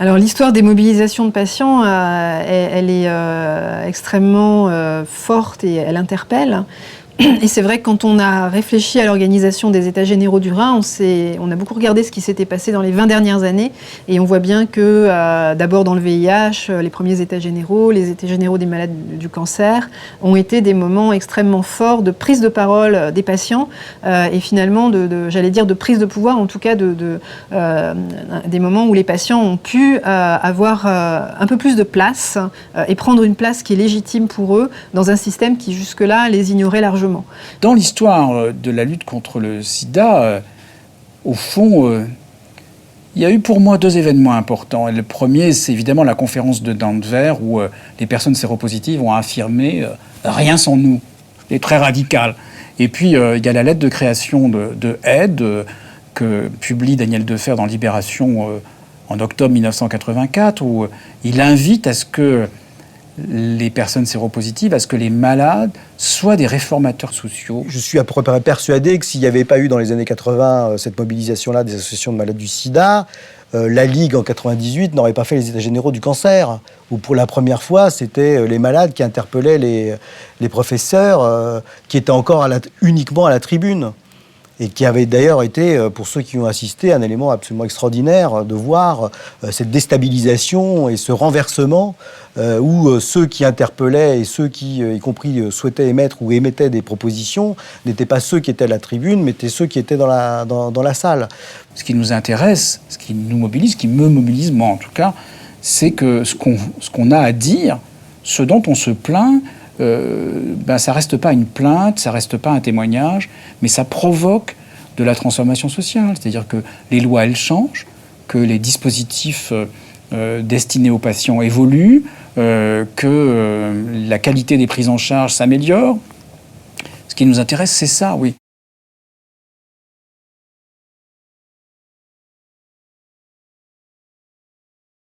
Alors l'histoire des mobilisations de patients, elle est extrêmement forte et elle interpelle. Et c'est vrai que quand on a réfléchi à l'organisation des États généraux du Rhin, on a beaucoup regardé ce qui s'était passé dans les 20 dernières années. Et on voit bien que d'abord dans le VIH, les premiers États généraux, les États généraux des malades du cancer, ont été des moments extrêmement forts de prise de parole des patients et finalement, j'allais dire, de prise de pouvoir, en tout cas des moments où les patients ont pu avoir un peu plus de place et prendre une place qui est légitime pour eux dans un système qui jusque-là les ignorait largement. Dans l'histoire de la lutte contre le sida, au fond, il y a eu pour moi 2 événements importants. Et le premier, c'est évidemment la conférence de Denver où les personnes séropositives ont affirmé « rien sans nous ». C'est très radical. Et puis, il y a la lettre de création de Aide que publie Daniel Defer dans Libération en octobre 1984 où il invite à ce que les personnes séropositives, à ce que les malades soient des réformateurs sociaux. Je suis à peu près persuadé que s'il n'y avait pas eu dans les années 80 cette mobilisation-là des associations de malades du sida, la Ligue en 98 n'aurait pas fait les États généraux du cancer, où pour la première fois, c'était les malades qui interpellaient les professeurs qui étaient encore uniquement à la tribune. Et qui avait d'ailleurs été, pour ceux qui y ont assisté, un élément absolument extraordinaire de voir cette déstabilisation et ce renversement où ceux qui interpellaient et ceux qui, y compris, souhaitaient émettre ou émettaient des propositions n'étaient pas ceux qui étaient à la tribune, mais étaient ceux qui étaient dans la salle. Ce qui nous intéresse, ce qui nous mobilise, ce qui me mobilise, moi en tout cas, c'est que ce qu'on a à dire, ce dont on se plaint, ça reste pas une plainte, ça reste pas un témoignage, mais ça provoque de la transformation sociale. C'est-à-dire que les lois, elles changent, que les dispositifs destinés aux patients évoluent, que la qualité des prises en charge s'améliore. Ce qui nous intéresse, c'est ça, oui.